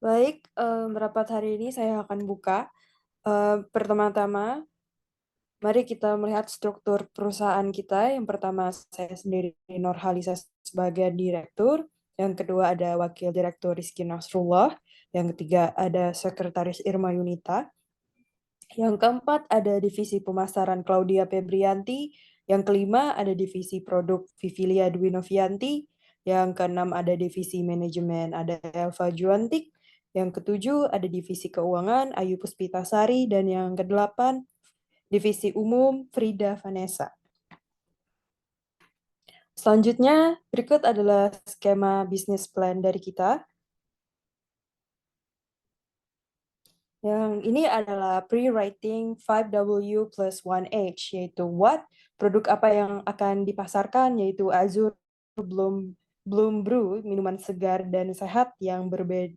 Baik, rapat hari ini saya akan buka. Pertama-tama, mari kita melihat struktur perusahaan kita. Yang pertama, saya sendiri Nurhalisa sebagai direktur. Yang kedua ada Wakil Direktur Rizky Nasrullah. Yang ketiga ada Sekretaris Irma Yunita. Yang keempat ada Divisi Pemasaran Claudia Febrianti. Yang kelima ada Divisi Produk Vivilia Dwinovianti. Yang keenam ada Divisi Manajemen ada Elva Juantik. Yang ketujuh ada Divisi Keuangan Ayu Puspitasari. Dan yang kedelapan Divisi Umum Frida Vanessa. Selanjutnya, berikut adalah skema bisnis plan dari kita. Yang ini adalah pre-writing 5W plus 1H, yaitu what, produk apa yang akan dipasarkan, yaitu Azur Bloom Brew, minuman segar dan sehat yang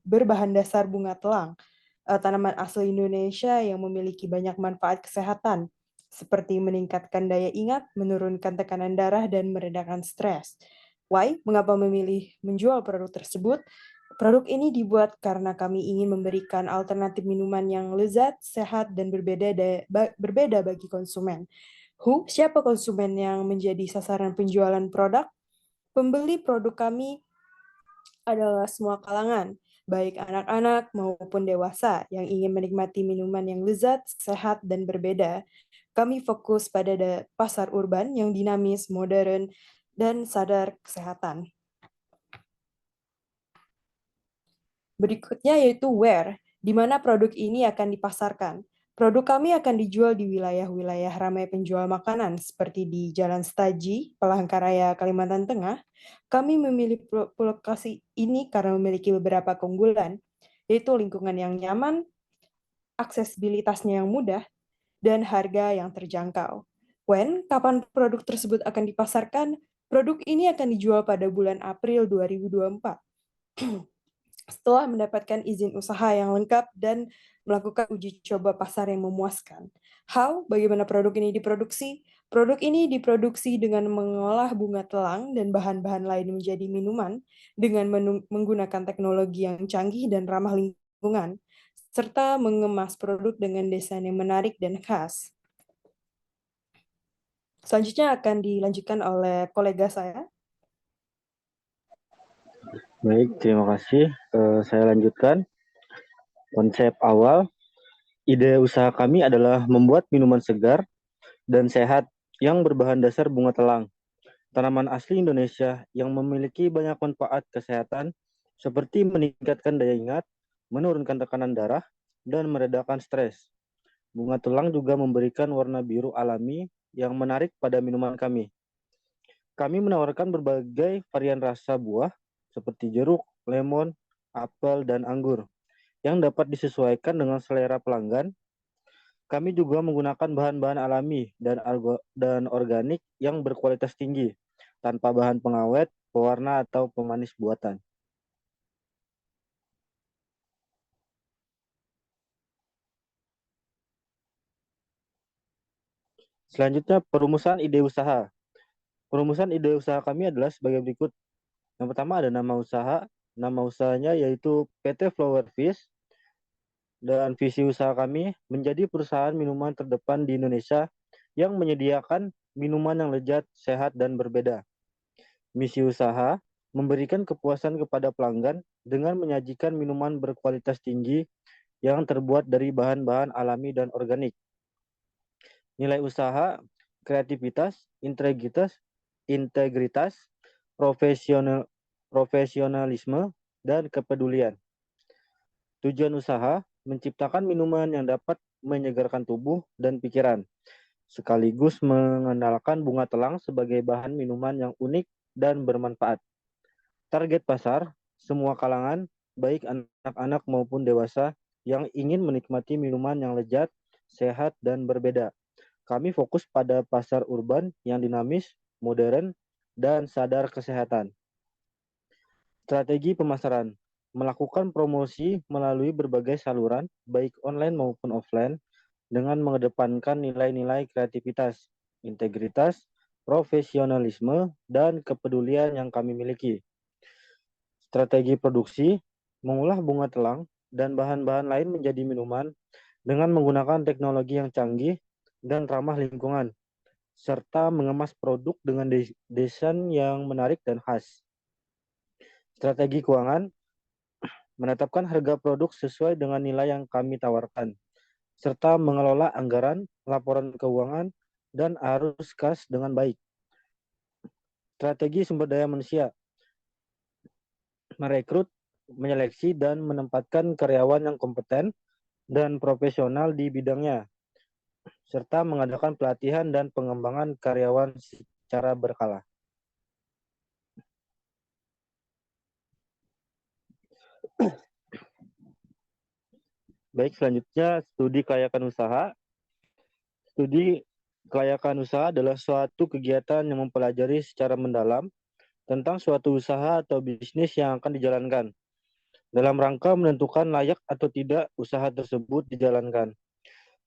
berbahan dasar bunga telang, tanaman asli Indonesia yang memiliki banyak manfaat kesehatan, seperti meningkatkan daya ingat, menurunkan tekanan darah, dan meredakan stres. Why? Mengapa memilih menjual produk tersebut? Produk ini dibuat karena kami ingin memberikan alternatif minuman yang lezat, sehat, dan berbeda bagi konsumen. Who? Siapa konsumen yang menjadi sasaran penjualan produk? Pembeli produk kami adalah semua kalangan, baik anak-anak maupun dewasa yang ingin menikmati minuman yang lezat, sehat, dan berbeda. Kami fokus pada pasar urban yang dinamis, modern, dan sadar kesehatan. Berikutnya yaitu where, di mana produk ini akan dipasarkan. Produk kami akan dijual di wilayah-wilayah ramai penjual makanan seperti di Jalan Setaji, Palangkaraya, Kalimantan Tengah. Kami memilih lokasi ini karena memiliki beberapa keunggulan, yaitu lingkungan yang nyaman, aksesibilitasnya yang mudah, dan harga yang terjangkau. When, kapan produk tersebut akan dipasarkan? Produk ini akan dijual pada bulan April 2024. Setelah mendapatkan izin usaha yang lengkap dan melakukan uji coba pasar yang memuaskan. How? Bagaimana produk ini diproduksi? Produk ini diproduksi dengan mengolah bunga telang dan bahan-bahan lain menjadi minuman dengan menggunakan teknologi yang canggih dan ramah lingkungan, serta mengemas produk dengan desain yang menarik dan khas. Selanjutnya akan dilanjutkan oleh kolega saya. Baik, terima kasih. Saya lanjutkan. Konsep awal, ide usaha kami adalah membuat minuman segar dan sehat yang berbahan dasar bunga telang, tanaman asli Indonesia yang memiliki banyak manfaat kesehatan seperti meningkatkan daya ingat, menurunkan tekanan darah, dan meredakan stres. Bunga telang juga memberikan warna biru alami yang menarik pada minuman kami. Kami menawarkan berbagai varian rasa buah seperti jeruk, lemon, apel, dan anggur yang dapat disesuaikan dengan selera pelanggan. Kami juga menggunakan bahan-bahan alami dan organik yang berkualitas tinggi, tanpa bahan pengawet, pewarna, atau pemanis buatan. Selanjutnya, perumusan ide usaha. Perumusan ide usaha kami adalah sebagai berikut. Yang pertama ada nama usaha. Nama usahanya yaitu PT Flower Fish. Dan visi usaha kami menjadi perusahaan minuman terdepan di Indonesia yang menyediakan minuman yang lezat, sehat, dan berbeda. Misi usaha memberikan kepuasan kepada pelanggan dengan menyajikan minuman berkualitas tinggi yang terbuat dari bahan-bahan alami dan organik. Nilai usaha, kreativitas, integritas, profesionalisme, dan kepedulian. Tujuan usaha menciptakan minuman yang dapat menyegarkan tubuh dan pikiran, sekaligus mengenalkan bunga telang sebagai bahan minuman yang unik dan bermanfaat. Target pasar, semua kalangan, baik anak-anak maupun dewasa, yang ingin menikmati minuman yang lezat, sehat, dan berbeda. Kami fokus pada pasar urban yang dinamis, modern, dan sadar kesehatan. Strategi pemasaran, melakukan promosi melalui berbagai saluran, baik online maupun offline, dengan mengedepankan nilai-nilai kreativitas, integritas, profesionalisme, dan kepedulian yang kami miliki. Strategi produksi, mengolah bunga telang dan bahan-bahan lain menjadi minuman dengan menggunakan teknologi yang canggih dan ramah lingkungan, serta mengemas produk dengan desain yang menarik dan khas. Strategi keuangan menetapkan harga produk sesuai dengan nilai yang kami tawarkan, serta mengelola anggaran, laporan keuangan, dan arus kas dengan baik. Strategi sumber daya manusia merekrut, menyeleksi, dan menempatkan karyawan yang kompeten dan profesional di bidangnya, serta mengadakan pelatihan dan pengembangan karyawan secara berkala. Baik, selanjutnya studi kelayakan usaha. Studi kelayakan usaha adalah suatu kegiatan yang mempelajari secara mendalam tentang suatu usaha atau bisnis yang akan dijalankan, dalam rangka menentukan layak atau tidak usaha tersebut dijalankan.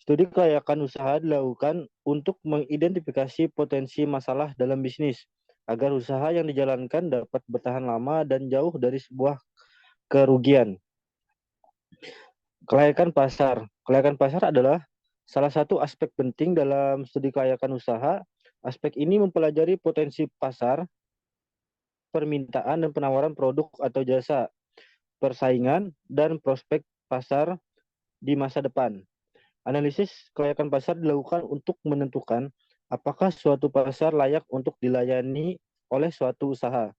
Studi kelayakan usaha dilakukan untuk mengidentifikasi potensi masalah dalam bisnis, agar usaha yang dijalankan dapat bertahan lama dan jauh dari sebuah kerugian. Kelayakan pasar. Kelayakan pasar adalah salah satu aspek penting dalam studi kelayakan usaha. Aspek ini mempelajari potensi pasar, permintaan dan penawaran produk atau jasa, persaingan, dan prospek pasar di masa depan. Analisis kelayakan pasar dilakukan untuk menentukan apakah suatu pasar layak untuk dilayani oleh suatu usaha.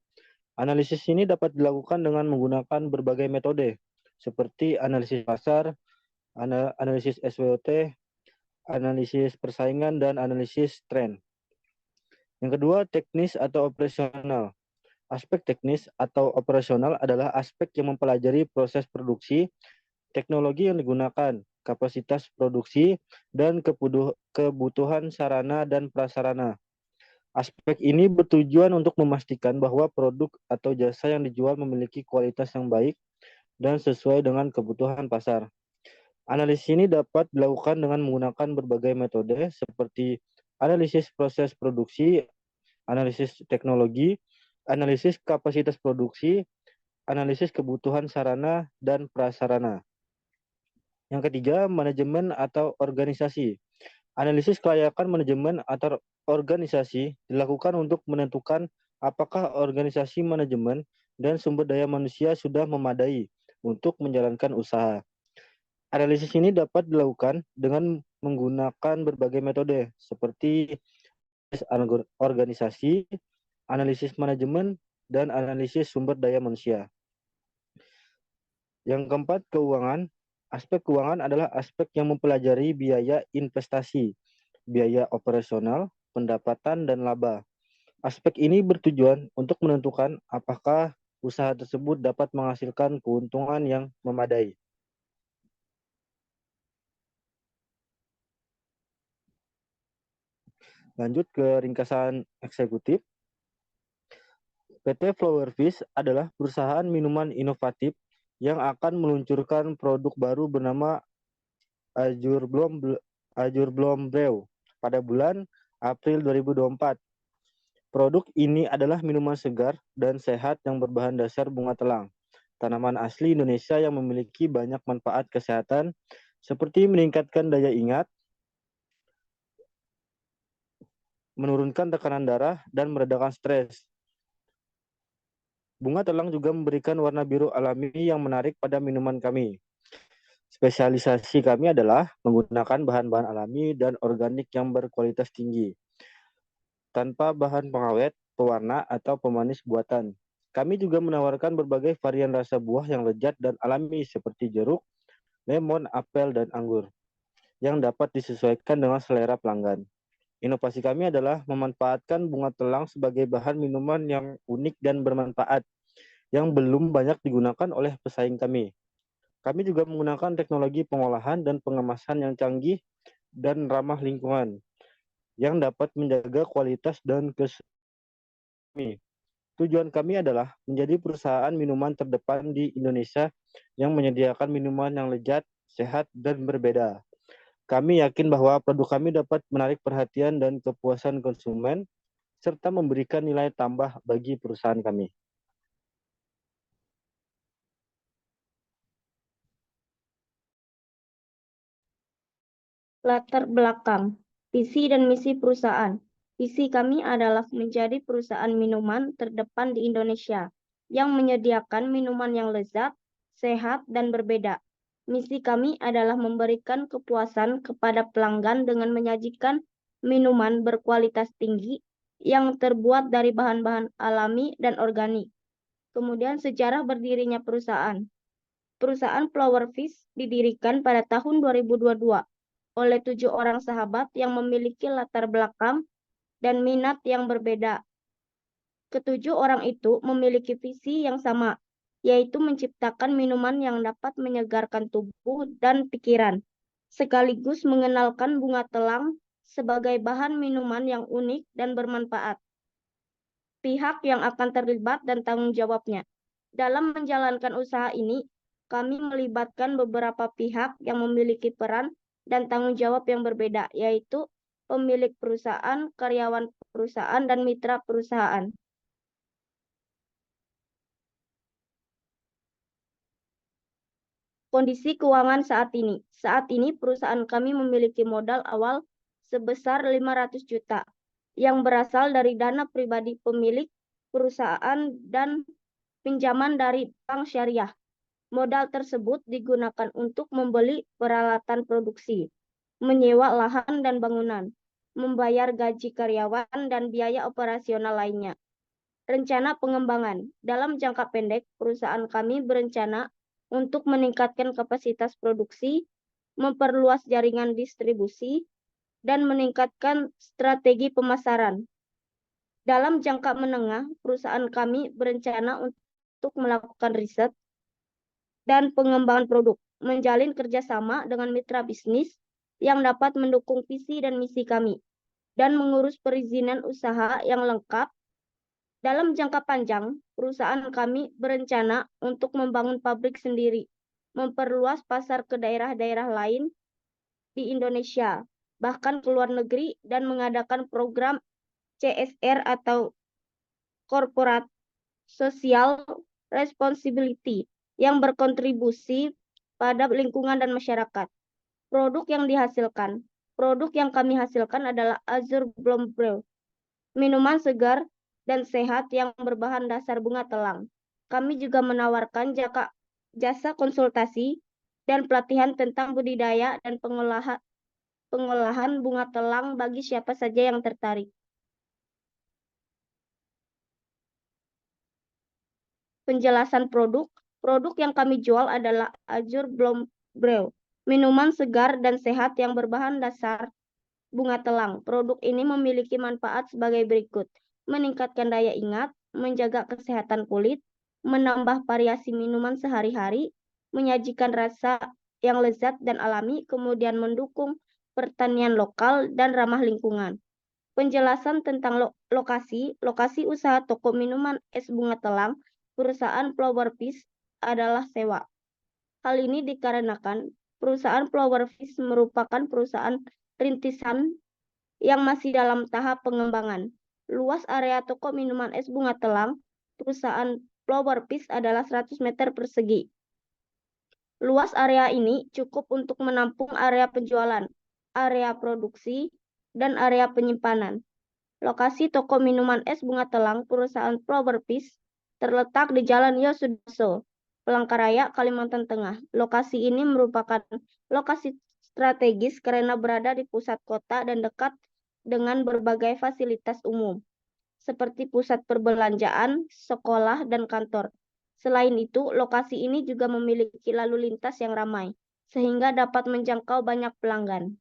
Analisis ini dapat dilakukan dengan menggunakan berbagai metode, seperti analisis pasar, analisis SWOT, analisis persaingan, dan analisis tren. Yang kedua, teknis atau operasional. Aspek teknis atau operasional adalah aspek yang mempelajari proses produksi, teknologi yang digunakan, kapasitas produksi, dan kebutuhan sarana dan prasarana. Aspek ini bertujuan untuk memastikan bahwa produk atau jasa yang dijual memiliki kualitas yang baik dan sesuai dengan kebutuhan pasar. Analisis ini dapat dilakukan dengan menggunakan berbagai metode seperti analisis proses produksi, analisis teknologi, analisis kapasitas produksi, analisis kebutuhan sarana dan prasarana. Yang ketiga, manajemen atau organisasi. Analisis kelayakan manajemen atau organisasi dilakukan untuk menentukan apakah organisasi manajemen dan sumber daya manusia sudah memadai untuk menjalankan usaha. Analisis ini dapat dilakukan dengan menggunakan berbagai metode seperti organisasi, analisis manajemen, dan analisis sumber daya manusia. Yang keempat, keuangan. Aspek keuangan adalah aspek yang mempelajari biaya investasi, biaya operasional, pendapatan, dan laba. Aspek ini bertujuan untuk menentukan apakah usaha tersebut dapat menghasilkan keuntungan yang memadai. Lanjut ke ringkasan eksekutif. PT Flowerfish adalah perusahaan minuman inovatif yang akan meluncurkan produk baru bernama Azure Blom Brew pada bulan April 2024. Produk ini adalah minuman segar dan sehat yang berbahan dasar bunga telang, tanaman asli Indonesia yang memiliki banyak manfaat kesehatan seperti meningkatkan daya ingat, menurunkan tekanan darah, dan meredakan stres. Bunga telang juga memberikan warna biru alami yang menarik pada minuman kami. Spesialisasi kami adalah menggunakan bahan-bahan alami dan organik yang berkualitas tinggi, tanpa bahan pengawet, pewarna, atau pemanis buatan. Kami juga menawarkan berbagai varian rasa buah yang lezat dan alami seperti jeruk, lemon, apel, dan anggur, yang dapat disesuaikan dengan selera pelanggan. Inovasi kami adalah memanfaatkan bunga telang sebagai bahan minuman yang unik dan bermanfaat, yang belum banyak digunakan oleh pesaing kami. Kami juga menggunakan teknologi pengolahan dan pengemasan yang canggih dan ramah lingkungan, yang dapat menjaga kualitas dan kesulitan. Tujuan kami adalah menjadi perusahaan minuman terdepan di Indonesia yang menyediakan minuman yang lezat, sehat, dan berbeda. Kami yakin bahwa produk kami dapat menarik perhatian dan kepuasan konsumen, serta memberikan nilai tambah bagi perusahaan kami. Latar belakang, visi dan misi perusahaan. Visi kami adalah menjadi perusahaan minuman terdepan di Indonesia yang menyediakan minuman yang lezat, sehat, dan berbeda. Misi kami adalah memberikan kepuasan kepada pelanggan dengan menyajikan minuman berkualitas tinggi yang terbuat dari bahan-bahan alami dan organik. Kemudian sejarah berdirinya perusahaan. Perusahaan Flower Fish didirikan pada tahun 2022 oleh 7 orang sahabat yang memiliki latar belakang dan minat yang berbeda. Ketujuh orang itu memiliki visi yang sama, yaitu menciptakan minuman yang dapat menyegarkan tubuh dan pikiran, sekaligus mengenalkan bunga telang sebagai bahan minuman yang unik dan bermanfaat. Pihak yang akan terlibat dan tanggung jawabnya. Dalam menjalankan usaha ini, kami melibatkan beberapa pihak yang memiliki peran dan tanggung jawab yang berbeda, yaitu pemilik perusahaan, karyawan perusahaan, dan mitra perusahaan. Kondisi keuangan saat ini. Saat ini perusahaan kami memiliki modal awal sebesar 500 juta yang berasal dari dana pribadi pemilik perusahaan dan pinjaman dari bank syariah. Modal tersebut digunakan untuk membeli peralatan produksi, menyewa lahan dan bangunan, membayar gaji karyawan dan biaya operasional lainnya. Rencana pengembangan. Dalam jangka pendek, perusahaan kami berencana untuk meningkatkan kapasitas produksi, memperluas jaringan distribusi, dan meningkatkan strategi pemasaran. Dalam jangka menengah, perusahaan kami berencana untuk melakukan riset dan pengembangan produk, menjalin kerjasama dengan mitra bisnis yang dapat mendukung visi dan misi kami, dan mengurus perizinan usaha yang lengkap. Dalam jangka panjang, perusahaan kami berencana untuk membangun pabrik sendiri, memperluas pasar ke daerah-daerah lain di Indonesia, bahkan ke luar negeri, dan mengadakan program CSR atau Corporate Social Responsibility yang berkontribusi pada lingkungan dan masyarakat. Produk yang dihasilkan. Produk yang kami hasilkan adalah Azur Bloom Brew, minuman segar dan sehat yang berbahan dasar bunga telang. Kami juga menawarkan jasa konsultasi dan pelatihan tentang budidaya dan pengolahan bunga telang bagi siapa saja yang tertarik. Penjelasan produk. Produk yang kami jual adalah Azur Bloom Brew, minuman segar dan sehat yang berbahan dasar bunga telang. Produk ini memiliki manfaat sebagai berikut: meningkatkan daya ingat, menjaga kesehatan kulit, menambah variasi minuman sehari-hari, menyajikan rasa yang lezat dan alami, kemudian mendukung pertanian lokal dan ramah lingkungan. Penjelasan tentang lokasi usaha toko minuman es bunga telang perusahaan Flower Fish adalah sewa. Hal ini dikarenakan perusahaan Flower Fish merupakan perusahaan rintisan yang masih dalam tahap pengembangan. Luas area toko minuman es bunga telang perusahaan Flower Fish adalah 100 meter persegi. Luas area ini cukup untuk menampung area penjualan, area produksi, dan area penyimpanan. Lokasi toko minuman es bunga telang perusahaan Flower Fish terletak di Jalan Yosudarso, Palangkaraya, Kalimantan Tengah. Lokasi ini merupakan lokasi strategis karena berada di pusat kota dan dekat dengan berbagai fasilitas umum, seperti pusat perbelanjaan, sekolah, dan kantor. Selain itu, lokasi ini juga memiliki lalu lintas yang ramai, sehingga dapat menjangkau banyak pelanggan.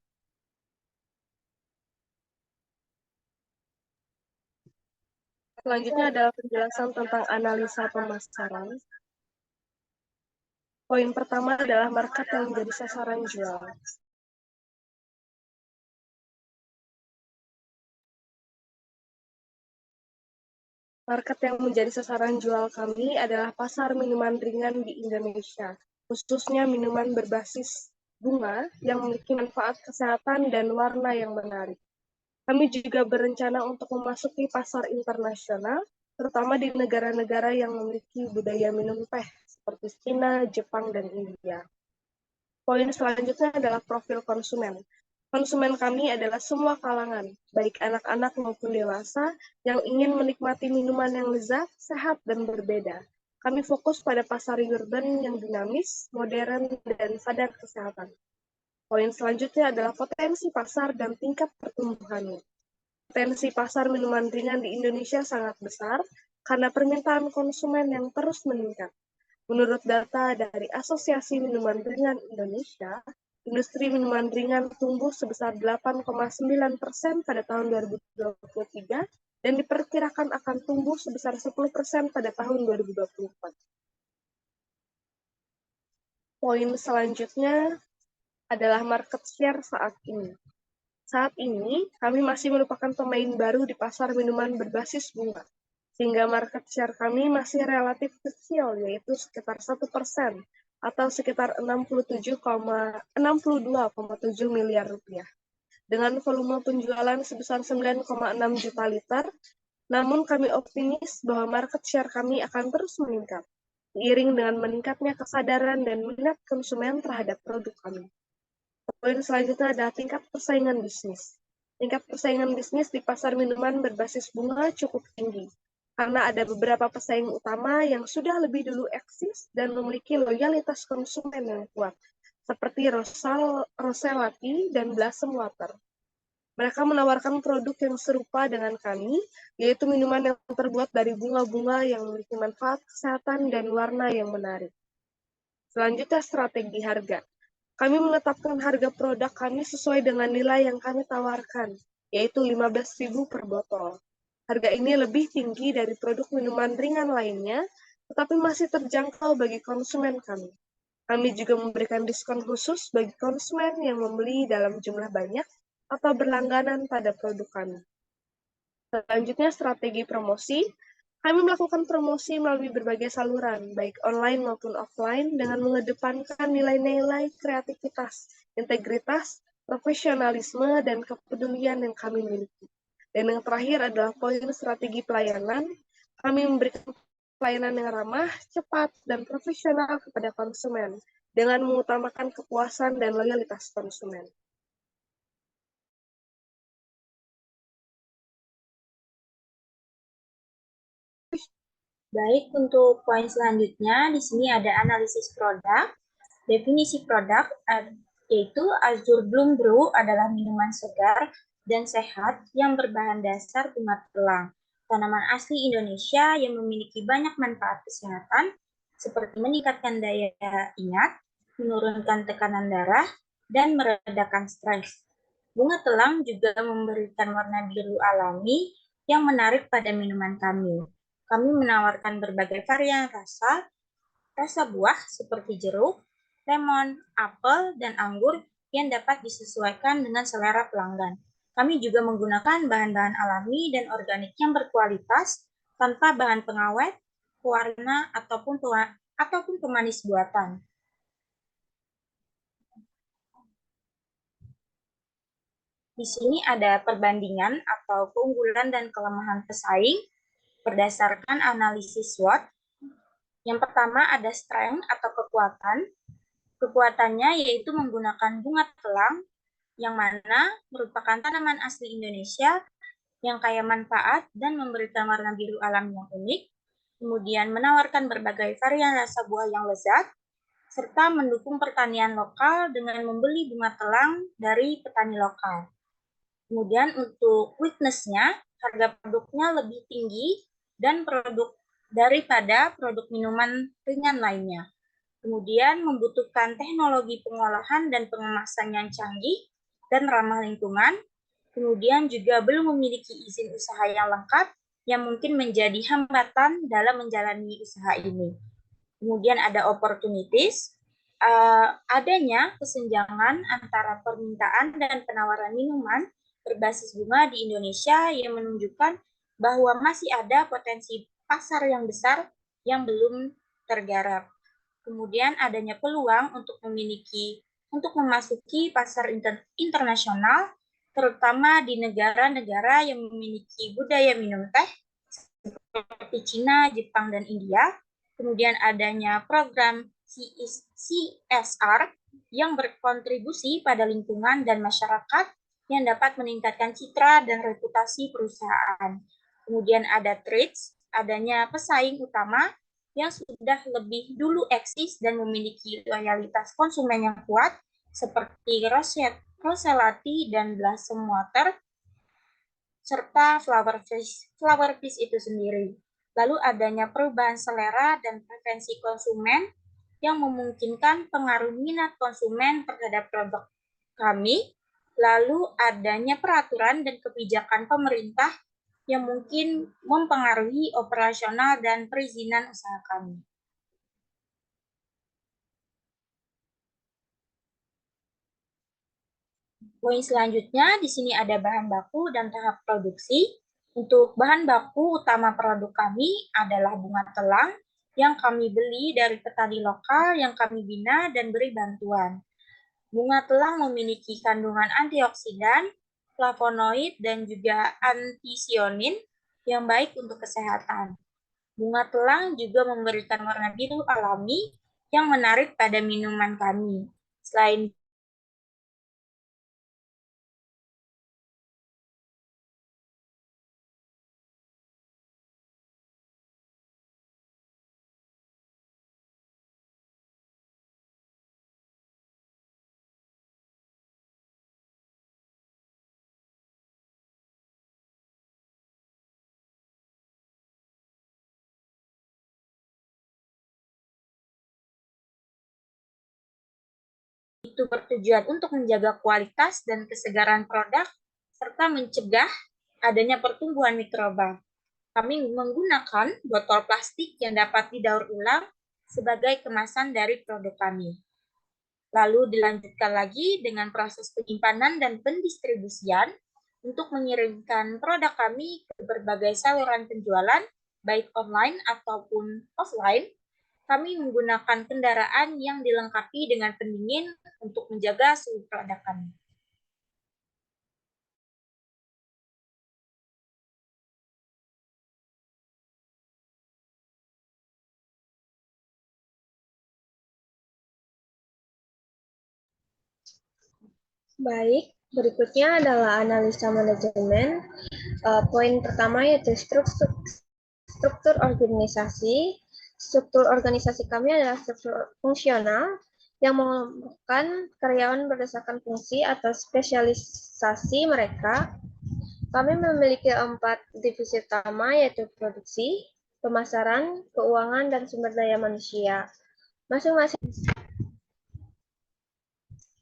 Selanjutnya adalah penjelasan tentang analisa pemasaran. Poin pertama adalah market yang menjadi sasaran jual. Market yang menjadi sasaran jual kami adalah pasar minuman ringan di Indonesia, khususnya minuman berbasis bunga yang memiliki manfaat kesehatan dan warna yang menarik. Kami juga berencana untuk memasuki pasar internasional, terutama di negara-negara yang memiliki budaya minum teh, seperti China, Jepang, dan India. Poin selanjutnya adalah profil konsumen. Konsumen kami adalah semua kalangan, baik anak-anak maupun dewasa, yang ingin menikmati minuman yang lezat, sehat, dan berbeda. Kami fokus pada pasar urban yang dinamis, modern, dan sadar kesehatan. Poin selanjutnya adalah potensi pasar dan tingkat pertumbuhannya. Potensi pasar minuman ringan di Indonesia sangat besar karena permintaan konsumen yang terus meningkat. Menurut data dari Asosiasi Minuman Ringan Indonesia, industri minuman ringan tumbuh sebesar 8,9% pada tahun 2023 dan diperkirakan akan tumbuh sebesar 10% pada tahun 2024. Poin selanjutnya adalah market share saat ini. Saat ini, kami masih merupakan pemain baru di pasar minuman berbasis bunga, sehingga market share kami masih relatif kecil, yaitu sekitar 1% atau sekitar 62,7 miliar rupiah. Dengan volume penjualan sebesar 9,6 juta liter, namun kami optimis bahwa market share kami akan terus meningkat, seiring dengan meningkatnya kesadaran dan minat konsumen terhadap produk kami. Poin selanjutnya adalah tingkat persaingan bisnis. Tingkat persaingan bisnis di pasar minuman berbasis bunga cukup tinggi, karena ada beberapa pesaing utama yang sudah lebih dulu eksis dan memiliki loyalitas konsumen yang kuat, seperti Roselati dan Blossom Water. Mereka menawarkan produk yang serupa dengan kami, yaitu minuman yang terbuat dari bunga-bunga yang memiliki manfaat kesehatan dan warna yang menarik. Selanjutnya, strategi harga. Kami menetapkan harga produk kami sesuai dengan nilai yang kami tawarkan, yaitu 15.000 per botol. Harga ini lebih tinggi dari produk minuman ringan lainnya, tetapi masih terjangkau bagi konsumen kami. Kami juga memberikan diskon khusus bagi konsumen yang membeli dalam jumlah banyak atau berlangganan pada produk kami. Selanjutnya, strategi promosi. Kami melakukan promosi melalui berbagai saluran, baik online maupun offline, dengan mengedepankan nilai-nilai kreativitas, integritas, profesionalisme, dan kepedulian yang kami miliki. Dan yang terakhir adalah poin strategi pelayanan. Kami memberikan pelayanan yang ramah, cepat, dan profesional kepada konsumen, dengan mengutamakan kepuasan dan loyalitas konsumen. Baik, untuk poin selanjutnya, di sini ada analisis produk. Definisi produk, yaitu Azure Bloom Brew adalah minuman segar dan sehat yang berbahan dasar bunga telang, tanaman asli Indonesia yang memiliki banyak manfaat kesehatan, seperti meningkatkan daya ingat, menurunkan tekanan darah, dan meredakan stres. Bunga telang juga memberikan warna biru alami yang menarik pada minuman kami. Kami menawarkan berbagai varian rasa buah seperti jeruk, lemon, apel, dan anggur yang dapat disesuaikan dengan selera pelanggan. Kami juga menggunakan bahan-bahan alami dan organik yang berkualitas tanpa bahan pengawet, pewarna, ataupun pemanis buatan. Di sini ada perbandingan atau keunggulan dan kelemahan pesaing berdasarkan analisis SWOT. Yang pertama ada strength atau kekuatan. Kekuatannya yaitu menggunakan bunga telang yang mana merupakan tanaman asli Indonesia yang kaya manfaat dan memberikan warna biru alami yang unik. Kemudian menawarkan berbagai varian rasa buah yang lezat, serta mendukung pertanian lokal dengan membeli bunga telang dari petani lokal. Kemudian untuk weakness-nya, harga produknya lebih tinggi dan daripada produk minuman ringan lainnya. Kemudian membutuhkan teknologi pengolahan dan pengemasan yang canggih dan ramah lingkungan. Kemudian juga belum memiliki izin usaha yang lengkap yang mungkin menjadi hambatan dalam menjalani usaha ini. Kemudian ada opportunities, adanya kesenjangan antara permintaan dan penawaran minuman berbasis bunga di Indonesia yang menunjukkan bahwa masih ada potensi pasar yang besar yang belum tergarap. Kemudian adanya peluang untuk memasuki pasar internasional, terutama di negara-negara yang memiliki budaya minum teh seperti Cina, Jepang, dan India. Kemudian adanya program CSR yang berkontribusi pada lingkungan dan masyarakat yang dapat meningkatkan citra dan reputasi perusahaan. Kemudian ada traits, adanya pesaing utama yang sudah lebih dulu eksis dan memiliki loyalitas konsumen yang kuat, seperti Roselati dan Blossom Water, serta Flower Fish itu sendiri. Lalu adanya perubahan selera dan preferensi konsumen yang memungkinkan pengaruh minat konsumen terhadap produk kami, lalu adanya peraturan dan kebijakan pemerintah yang mungkin mempengaruhi operasional dan perizinan usaha kami. Poin selanjutnya, di sini ada bahan baku dan tahap produksi. Untuk bahan baku utama produk kami adalah bunga telang yang kami beli dari petani lokal yang kami bina dan beri bantuan. Bunga telang memiliki kandungan antioksidan, flavonoid, dan juga antisionin yang baik untuk kesehatan. Bunga telang juga memberikan warna biru alami yang menarik pada minuman kami. Selain itu bertujuan untuk menjaga kualitas dan kesegaran produk, serta mencegah adanya pertumbuhan mikroba. Kami menggunakan botol plastik yang dapat didaur ulang sebagai kemasan dari produk kami. Lalu dilanjutkan lagi dengan proses penyimpanan dan pendistribusian untuk mengirimkan produk kami ke berbagai saluran penjualan, baik online ataupun offline. Kami menggunakan kendaraan yang dilengkapi dengan pendingin untuk menjaga suhu produk kami. Baik, berikutnya adalah analisa manajemen. Poin pertama yaitu struktur organisasi. Struktur organisasi kami adalah struktur fungsional yang mengelompokkan karyawan berdasarkan fungsi atau spesialisasi mereka. Kami memiliki 4 divisi utama yaitu produksi, pemasaran, keuangan, dan sumber daya manusia. Masing-masing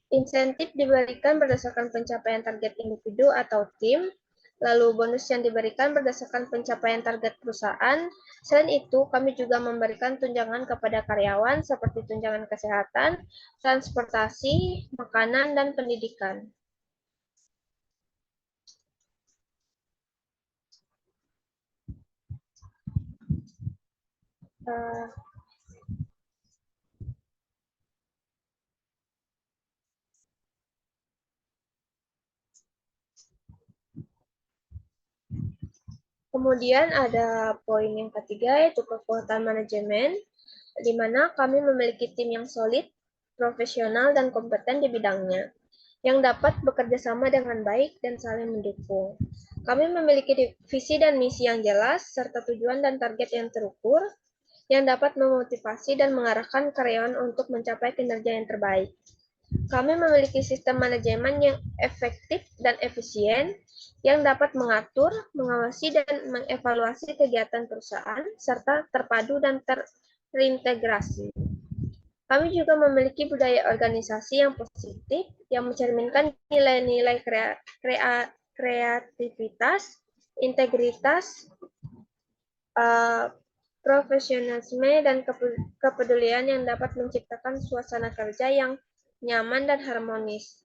insentif diberikan berdasarkan pencapaian target individu atau tim, lalu bonus yang diberikan berdasarkan pencapaian target perusahaan. Selain itu, kami juga memberikan tunjangan kepada karyawan seperti tunjangan kesehatan, transportasi, makanan, dan pendidikan. Kemudian ada poin yang ketiga yaitu kekuatan manajemen, di mana kami memiliki tim yang solid, profesional, dan kompeten di bidangnya, yang dapat bekerja sama dengan baik dan saling mendukung. Kami memiliki visi dan misi yang jelas, serta tujuan dan target yang terukur, yang dapat memotivasi dan mengarahkan karyawan untuk mencapai kinerja yang terbaik. Kami memiliki sistem manajemen yang efektif dan efisien, yang dapat mengatur, mengawasi, dan mengevaluasi kegiatan perusahaan, serta terpadu dan terintegrasi. Kami juga memiliki budaya organisasi yang positif, yang mencerminkan nilai-nilai kreativitas, integritas, profesionalisme, dan kepedulian yang dapat menciptakan suasana kerja yang nyaman dan harmonis.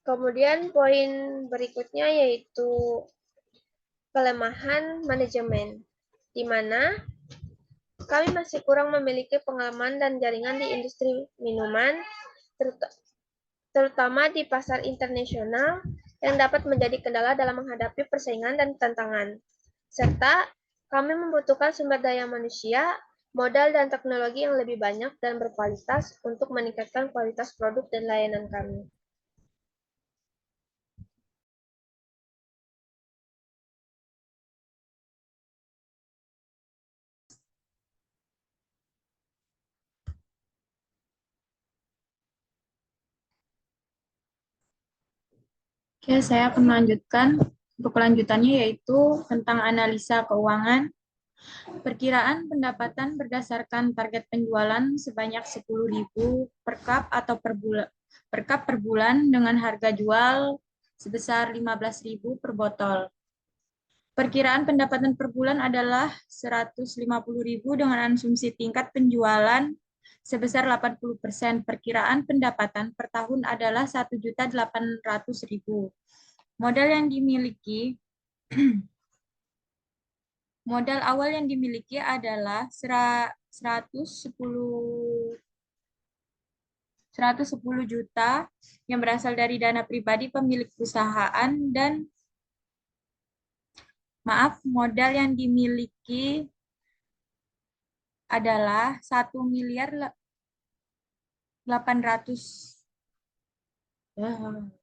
Kemudian poin berikutnya yaitu kelemahan manajemen, di mana kami masih kurang memiliki pengalaman dan jaringan di industri minuman, terutama di pasar internasional, yang dapat menjadi kendala dalam menghadapi persaingan dan tantangan. Serta kami membutuhkan sumber daya manusia modal dan teknologi yang lebih banyak dan berkualitas untuk meningkatkan kualitas produk dan layanan kami. Oke, saya akan melanjutkan. Untuk kelanjutannya yaitu tentang analisa keuangan. Perkiraan pendapatan berdasarkan target penjualan sebanyak 10.000 per cup atau per bulan dengan harga jual sebesar 15.000 per botol. Perkiraan pendapatan per bulan adalah 150.000 dengan asumsi tingkat penjualan sebesar 80%. Perkiraan pendapatan per tahun adalah 1.800.000. Modal yang dimiliki modal awal yang dimiliki adalah 110 juta yang berasal dari dana pribadi pemilik perusahaan dan modal yang dimiliki adalah 1.800.000.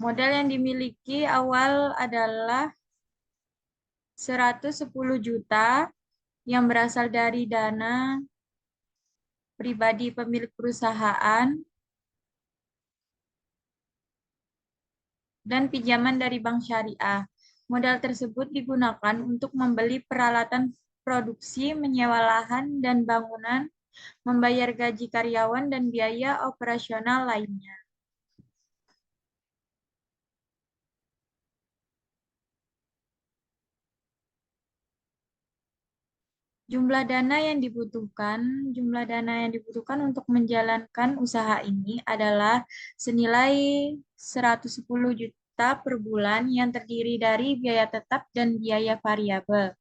Modal yang dimiliki awal adalah 110 juta yang berasal dari dana pribadi pemilik perusahaan dan pinjaman dari bank syariah. Modal tersebut digunakan untuk membeli peralatan produksi, menyewa lahan dan bangunan, membayar gaji karyawan, dan biaya operasional lainnya. Jumlah dana yang dibutuhkan untuk menjalankan usaha ini adalah senilai 110 juta per bulan yang terdiri dari biaya tetap dan biaya variabel.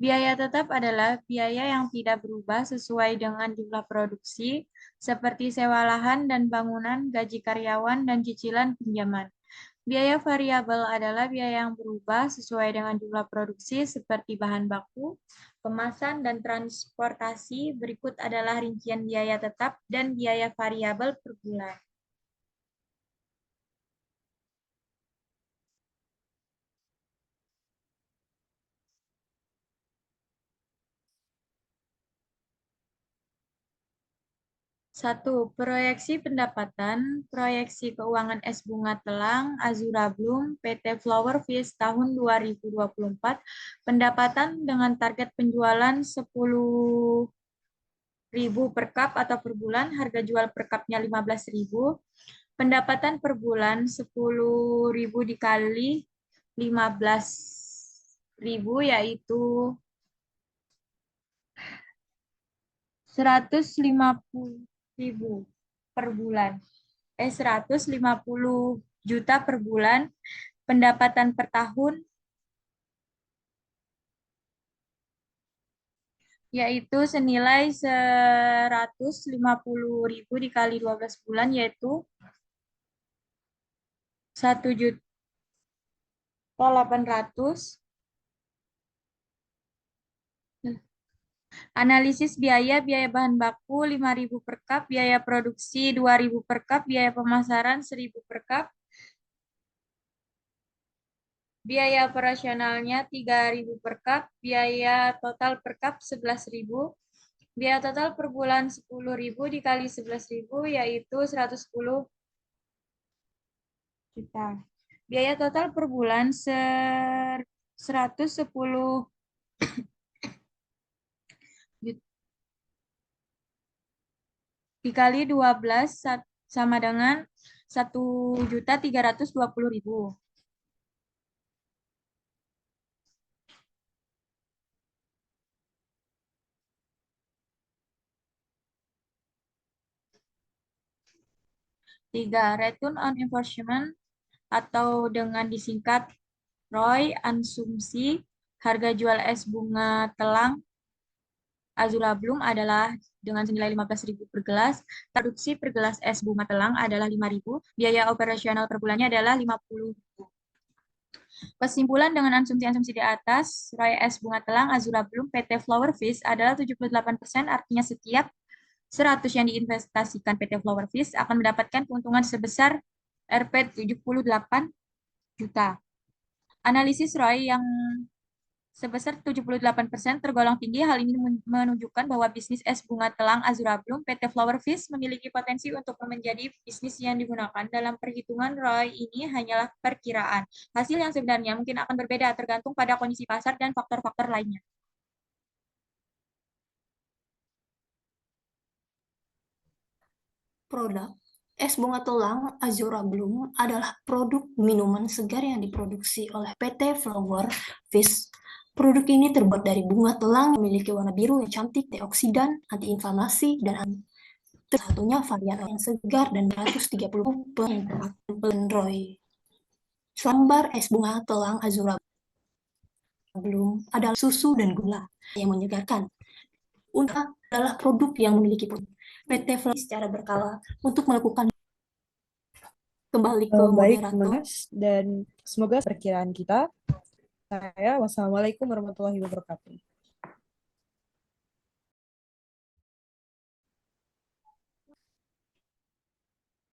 Biaya tetap adalah biaya yang tidak berubah sesuai dengan jumlah produksi, seperti sewa lahan dan bangunan, gaji karyawan, dan cicilan pinjaman. Biaya variabel adalah biaya yang berubah sesuai dengan jumlah produksi, seperti bahan baku, kemasan, dan transportasi. Berikut adalah rincian biaya tetap dan biaya variabel per bulan. Satu, proyeksi pendapatan, proyeksi keuangan es bunga telang, Azura Bloom, PT Flower Fish tahun 2024, pendapatan dengan target penjualan 10.000 per cup atau per bulan, harga jual per cupnya 15.000, pendapatan per bulan 10.000 dikali 15.000 yaitu 150.000 per bulan. 150 juta per bulan. Pendapatan per tahun yaitu senilai 150.000 dikali 12 bulan yaitu 1.800.000. Analisis biaya bahan baku 5.000 per cup, biaya produksi 2.000 per cup, biaya pemasaran 1.000 per cup, biaya operasionalnya 3.000 per cup, biaya total per cup 11.000, biaya total per bulan 10.000 dikali 11.000 yaitu 110 juta. Biaya total per bulan 110 dikali 12 sama dengan 1.320.000. Tiga, return on investment atau dengan disingkat ROI, asumsi harga jual es bunga telang Azura Bloom adalah dengan senilai 15.000 per gelas. Produksi per gelas es bunga telang adalah 5.000. Biaya operasional per bulannya adalah 50.000. Kesimpulan dengan asumsi-asumsi di atas, Roy es bunga telang, Azura Bloom, PT Flower Fish adalah 78%, artinya setiap 100 yang diinvestasikan PT Flower Fish akan mendapatkan keuntungan sebesar Rp 78 juta. Analisis Roy yang sebesar 78% tergolong tinggi. Hal ini menunjukkan bahwa bisnis es bunga telang Azura Bloom PT Flower Fish memiliki potensi untuk menjadi bisnis yang digunakan. Dalam perhitungan ROI ini hanyalah perkiraan. Hasil yang sebenarnya mungkin akan berbeda tergantung pada kondisi pasar dan faktor-faktor lainnya. Produk es bunga telang Azura Bloom adalah produk minuman segar yang diproduksi oleh PT Flower Fish. Produk ini terbuat dari bunga telang yang memiliki warna biru yang cantik, antioksidan, antiinflamasi, dan satunya varian yang segar dan 130 Roy. Selembar es bunga telang Azura Bloom adalah susu dan gula yang menyegarkan. Unta adalah produk yang memiliki PT Flower secara berkala untuk melakukan kembali ke Baik, moderator. Mas, dan semoga perkiraan kita. Wassalamualaikum warahmatullahi wabarakatuh.